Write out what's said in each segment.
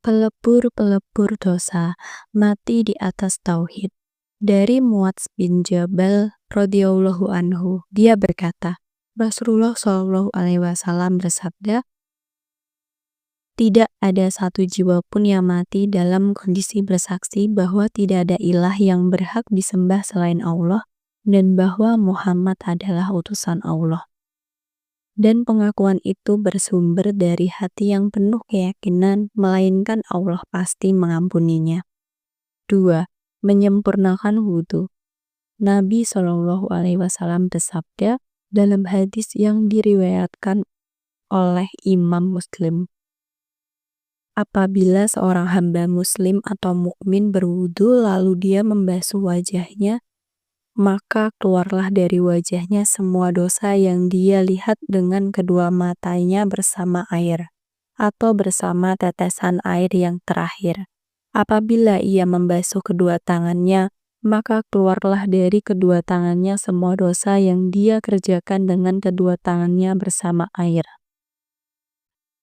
pelebur-pelebur dosa mati di atas tauhid. Dari Muadz bin Jabal radhiyallahu anhu, dia berkata, Rasulullah Shallallahu alaihi wasallam bersabda, tidak ada satu jiwa pun yang mati dalam kondisi bersaksi bahwa tidak ada ilah yang berhak disembah selain Allah dan bahwa Muhammad adalah utusan Allah. Dan pengakuan itu bersumber dari hati yang penuh keyakinan, melainkan Allah pasti mengampuninya. 2. Menyempurnakan wudhu. Nabi Shallallahu alaihi wasallam bersabda dalam hadis yang diriwayatkan oleh Imam Muslim. Apabila seorang hamba muslim atau mukmin berwudhu lalu dia membasuh wajahnya, maka keluarlah dari wajahnya semua dosa yang dia lihat dengan kedua matanya bersama air, atau bersama tetesan air yang terakhir. Apabila ia membasuh kedua tangannya, maka keluarlah dari kedua tangannya semua dosa yang dia kerjakan dengan kedua tangannya bersama air,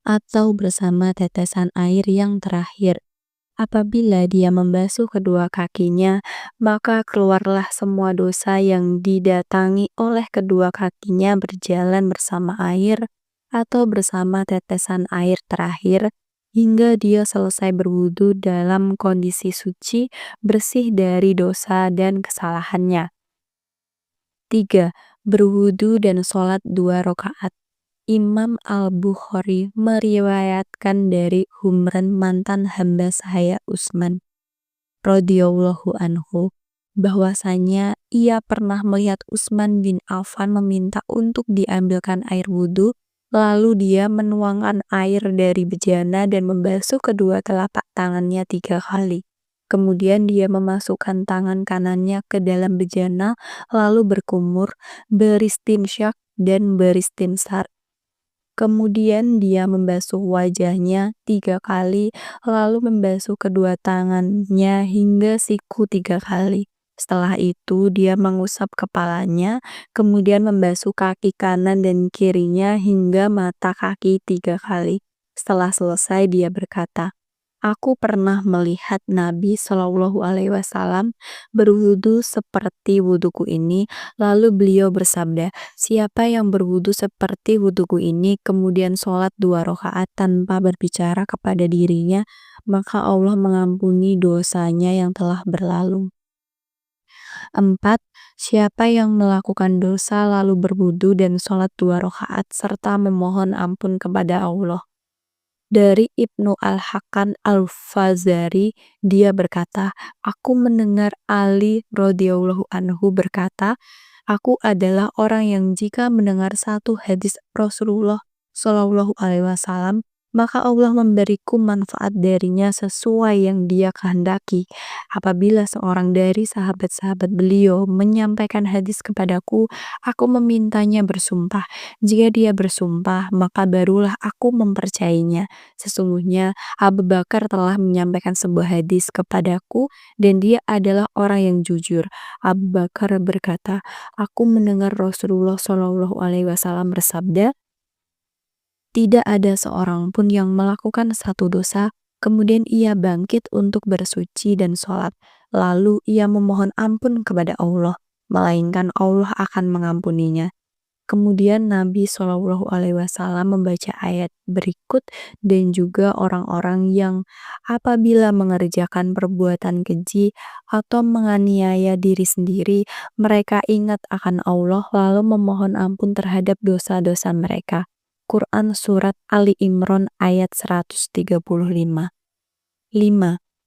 atau bersama tetesan air yang terakhir. Apabila dia membasuh kedua kakinya, maka keluarlah semua dosa yang didatangi oleh kedua kakinya berjalan bersama air atau bersama tetesan air terakhir, hingga dia selesai berwudu dalam kondisi suci, bersih dari dosa dan kesalahannya. 3. Berwudu dan sholat 2 rakaat. Imam Al-Bukhari meriwayatkan dari Humran, mantan hamba sahaya Utsman radhiyallahu anhu, bahwasanya ia pernah melihat Utsman bin Affan meminta untuk diambilkan air wudhu, lalu dia menuangkan air dari bejana dan membasuh kedua telapak tangannya 3 kali. Kemudian dia memasukkan tangan kanannya ke dalam bejana, lalu berkumur, beristinsyak dan beristinsar. Kemudian dia membasuh wajahnya 3 kali, lalu membasuh kedua tangannya hingga siku 3 kali. Setelah itu dia mengusap kepalanya, kemudian membasuh kaki kanan dan kirinya hingga mata kaki 3 kali. Setelah selesai dia berkata, aku pernah melihat Nabi Shallallahu alaihi wasallam berwudu seperti wuduku ini, lalu beliau bersabda, siapa yang berwudu seperti wuduku ini, kemudian sholat 2 rakaat tanpa berbicara kepada dirinya, maka Allah mengampuni dosanya yang telah berlalu. 4. Siapa yang melakukan dosa lalu berwudu dan sholat 2 rakaat serta memohon ampun kepada Allah. Dari Ibnu Al-Hakan Al-Fazari, dia berkata, aku mendengar Ali radhiyallahu anhu berkata, aku adalah orang yang jika mendengar satu hadis Rasulullah Shallallahu alaihi wasallam, maka Allah memberiku manfaat darinya sesuai yang dia kehendaki. Apabila seorang dari sahabat-sahabat beliau menyampaikan hadis kepadaku, aku memintanya bersumpah. Jika dia bersumpah, maka barulah aku mempercayainya. Sesungguhnya Abu Bakar telah menyampaikan sebuah hadis kepadaku dan dia adalah orang yang jujur. Abu Bakar berkata, aku mendengar Rasulullah Shallallahu alaihi wasallam bersabda, tidak ada seorang pun yang melakukan satu dosa, kemudian ia bangkit untuk bersuci dan sholat, lalu ia memohon ampun kepada Allah, melainkan Allah akan mengampuninya. Kemudian Nabi Shallallahu alaihi wasallam membaca ayat berikut, dan juga orang-orang yang apabila mengerjakan perbuatan keji atau menganiaya diri sendiri, mereka ingat akan Allah lalu memohon ampun terhadap dosa-dosa mereka. Quran Surat Ali Imran ayat 135. 5.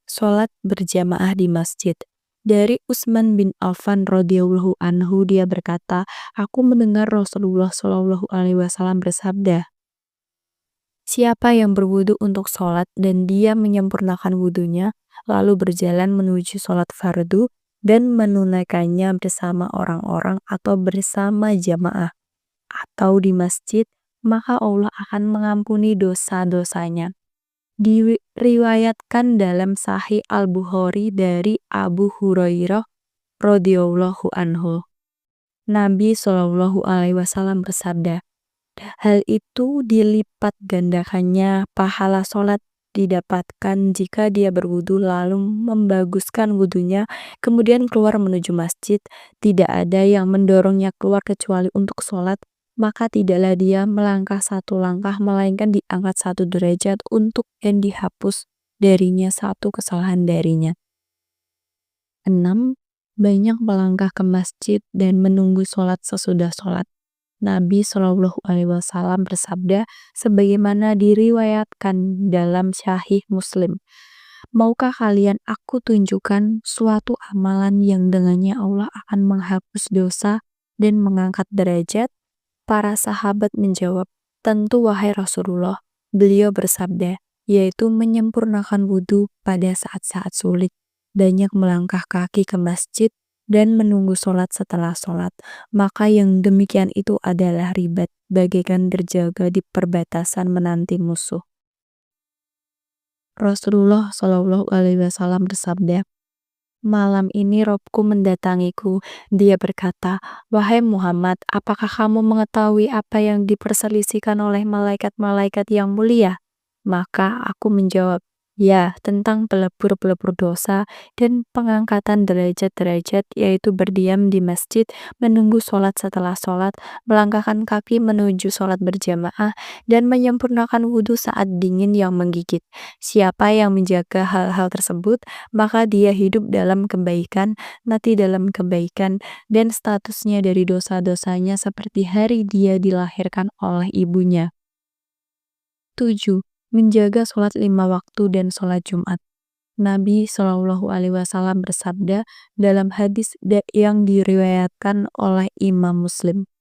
Sholat berjamaah di masjid. Dari Utsman bin Affan radhiyallahu anhu, dia berkata, aku mendengar Rasulullah Shallallahu alaihi wasallam bersabda, siapa yang berwudu untuk sholat dan dia menyempurnakan wudunya, lalu berjalan menuju sholat fardu dan menunaikannya bersama orang-orang atau bersama jamaah atau di masjid, maka Allah akan mengampuni dosa-dosanya. Diriwayatkan dalam Sahih Al-Bukhari dari Abu Hurairah radhiyallahu anhu, Nabi Shallallahu alaihi wasallam bersabda, hal itu dilipat gandakannya pahala sholat didapatkan jika dia berwudu lalu membaguskan wudunya, kemudian keluar menuju masjid, tidak ada yang mendorongnya keluar kecuali untuk sholat, maka tidaklah dia melangkah satu langkah, melainkan diangkat satu derajat untuk dan dihapus darinya satu kesalahan darinya. 6. Banyak melangkah ke masjid dan menunggu sholat sesudah sholat. Nabi Shallallahu Alaihi Wasallam bersabda, sebagaimana diriwayatkan dalam Sahih Muslim, maukah kalian aku tunjukkan suatu amalan yang dengannya Allah akan menghapus dosa dan mengangkat derajat? Para sahabat menjawab, tentu wahai Rasulullah. Beliau bersabda, yaitu menyempurnakan wudhu pada saat-saat sulit, banyak melangkah kaki ke masjid, dan menunggu sholat setelah sholat. Maka yang demikian itu adalah ribat, bagaikan berjaga di perbatasan menanti musuh. Rasulullah Shallallahu Alaihi Wasallam bersabda, malam ini Robku mendatangiku. Dia berkata, wahai Muhammad, apakah kamu mengetahui apa yang diperselisihkan oleh malaikat-malaikat yang mulia? Maka aku menjawab, ya, tentang pelebur-pelebur dosa dan pengangkatan derajat-derajat, yaitu berdiam di masjid, menunggu sholat setelah sholat, melangkahkan kaki menuju sholat berjamaah, dan menyempurnakan wudhu saat dingin yang menggigit. Siapa yang menjaga hal-hal tersebut, maka dia hidup dalam kebaikan, mati dalam kebaikan, dan statusnya dari dosa-dosanya seperti hari dia dilahirkan oleh ibunya. 7. Menjaga sholat 5 waktu dan sholat Jumat. Nabi Shallallahu Alaihi Wasallam bersabda dalam hadis yang diriwayatkan oleh Imam Muslim,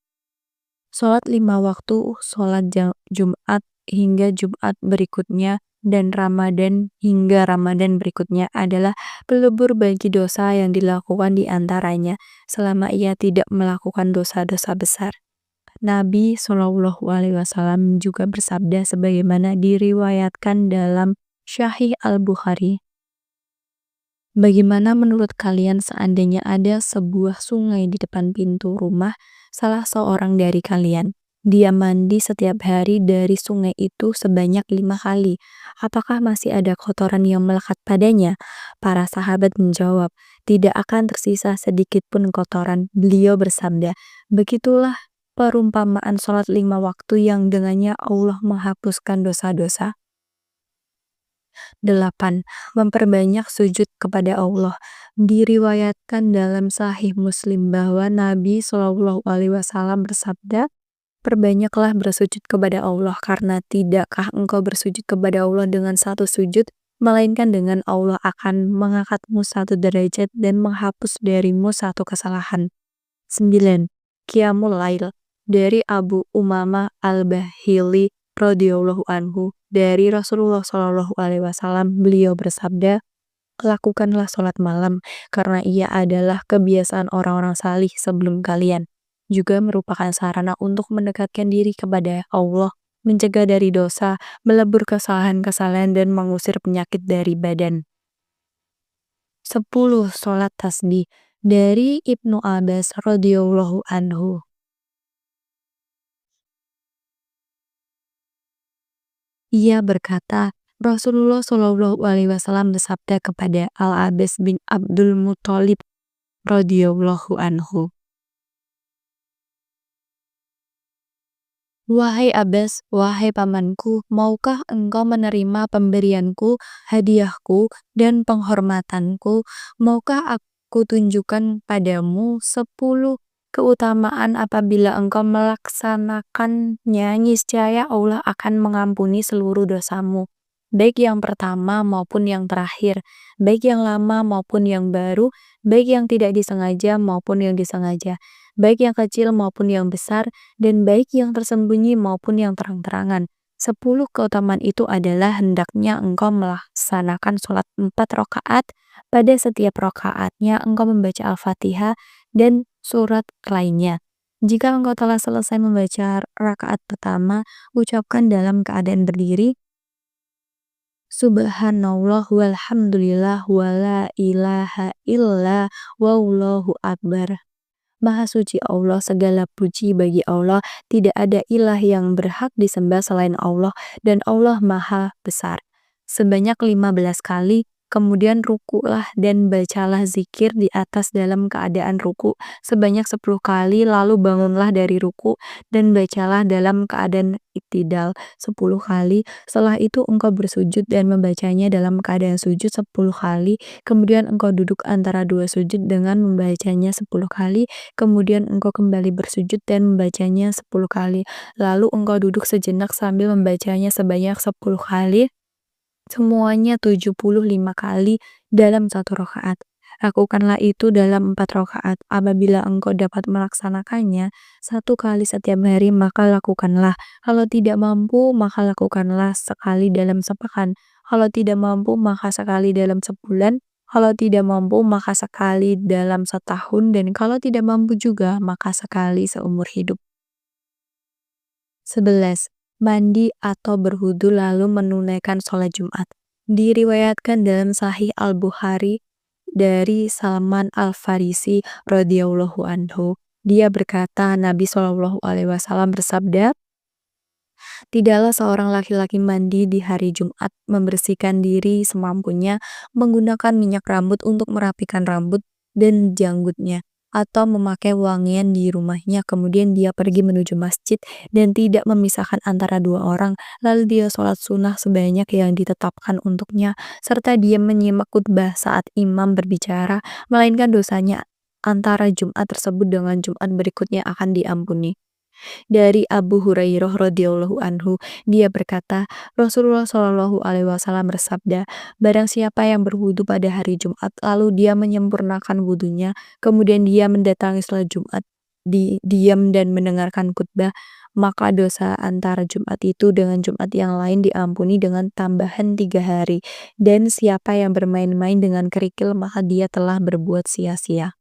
sholat 5 waktu, sholat Jumat hingga Jumat berikutnya, dan Ramadan hingga Ramadan berikutnya adalah pelebur bagi dosa yang dilakukan di antaranya selama ia tidak melakukan dosa-dosa besar. Nabi Shallallahu Alaihi Wasallam juga bersabda sebagaimana diriwayatkan dalam Sahih Al-Bukhari. Bagaimana menurut kalian seandainya ada sebuah sungai di depan pintu rumah salah seorang dari kalian? Dia mandi setiap hari dari sungai itu sebanyak 5 kali. Apakah masih ada kotoran yang melekat padanya? Para sahabat menjawab, tidak akan tersisa sedikit pun kotoran. Beliau bersabda, begitulah perumpamaan sholat 5 waktu yang dengannya Allah menghapuskan dosa-dosa. 8. Memperbanyak sujud kepada Allah. Diriwayatkan dalam Sahih Muslim bahwa Nabi Shallallahu Alaihi Wasallam bersabda, perbanyaklah bersujud kepada Allah, karena tidakkah engkau bersujud kepada Allah dengan satu sujud, melainkan dengan Allah akan mengangkatmu satu derajat dan menghapus darimu satu kesalahan. 9. Qiyamul Lail. Dari Abu Umamah Al-Bahili radhiyallahu anhu, dari Rasulullah Shallallahu Alaihi Wasallam, beliau bersabda, lakukanlah sholat malam karena ia adalah kebiasaan orang-orang salih sebelum kalian, juga merupakan sarana untuk mendekatkan diri kepada Allah, mencegah dari dosa, melebur kesalahan-kesalahan, dan mengusir penyakit dari badan. 10. Sholat tasbih. Dari Ibnu Abbas radhiyallahu anhu, ia berkata, Rasulullah Shallallahu Alaihi Wasallam bersabda kepada Al-Abbas bin Abdul Muthalib radhiyallahu anhu, wahai Abbas, wahai pamanku, maukah engkau menerima pemberianku, hadiahku, dan penghormatanku? Maukah aku tunjukkan padamu 10 keutamaan apabila engkau melaksanakannya, niscaya Allah akan mengampuni seluruh dosamu, baik yang pertama maupun yang terakhir, baik yang lama maupun yang baru, baik yang tidak disengaja maupun yang disengaja, baik yang kecil maupun yang besar, dan baik yang tersembunyi maupun yang terang-terangan. 10 keutamaan itu adalah hendaknya engkau melaksanakan sholat 4 rakaat, pada setiap rakaatnya engkau membaca Al-Fatihah dan surat lainnya. Jika engkau telah selesai membaca rakaat pertama, ucapkan dalam keadaan berdiri, Subhanallah walhamdulillah wala ilaha illa wallahu akbar. Maha suci Allah, segala puji bagi Allah, tidak ada ilah yang berhak disembah selain Allah, dan Allah maha besar. sebanyak 15 kali, kemudian rukulah dan bacalah zikir di atas dalam keadaan ruku sebanyak 10 kali, lalu bangunlah dari ruku dan bacalah dalam keadaan iktidal 10 kali. Setelah itu engkau bersujud dan membacanya dalam keadaan sujud 10 kali, kemudian engkau duduk antara dua sujud dengan membacanya 10 kali, kemudian engkau kembali bersujud dan membacanya 10 kali. Lalu engkau duduk sejenak sambil membacanya sebanyak 10 kali, semuanya 75 kali dalam satu rakaat. Lakukanlah itu dalam 4 rakaat. Apabila engkau dapat melaksanakannya 1 kali setiap hari, maka lakukanlah. Kalau tidak mampu, maka lakukanlah sekali dalam sepekan. Kalau tidak mampu, maka sekali dalam sebulan. Kalau tidak mampu, maka sekali dalam setahun. Dan kalau tidak mampu juga, maka sekali seumur hidup. 11. Mandi atau berwudu lalu menunaikan sholat Jumat. Diriwayatkan dalam Sahih Al-Bukhari dari Salman Al-Farisi radhiyallahu anhu. Dia berkata, Nabi Shallallahu alaihi wasallam bersabda, "Tidaklah seorang laki-laki mandi di hari Jumat, membersihkan diri semampunya, menggunakan minyak rambut untuk merapikan rambut dan janggutnya, atau memakai wangian di rumahnya, kemudian dia pergi menuju masjid dan tidak memisahkan antara dua orang, lalu dia sholat sunnah sebanyak yang ditetapkan untuknya, serta dia menyimak khutbah saat imam berbicara, melainkan dosanya antara Jumat tersebut dengan Jumat berikutnya akan diampuni." Dari Abu Hurairah radhiyallahu anhu, dia berkata, Rasulullah Shallallahu alaihi wasallam bersabda, barang siapa yang berwudu pada hari Jumat lalu dia menyempurnakan wudunya, kemudian dia mendatangi sholat Jumat, diam dan mendengarkan khutbah, maka dosa antara Jumat itu dengan Jumat yang lain diampuni dengan tambahan 3 hari. Dan siapa yang bermain-main dengan kerikil, maka dia telah berbuat sia-sia.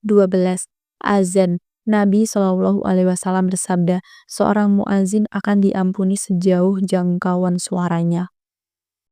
12. Azan. Nabi Shallallahu alaihi wasallam bersabda, seorang muazin akan diampuni sejauh jangkauan suaranya.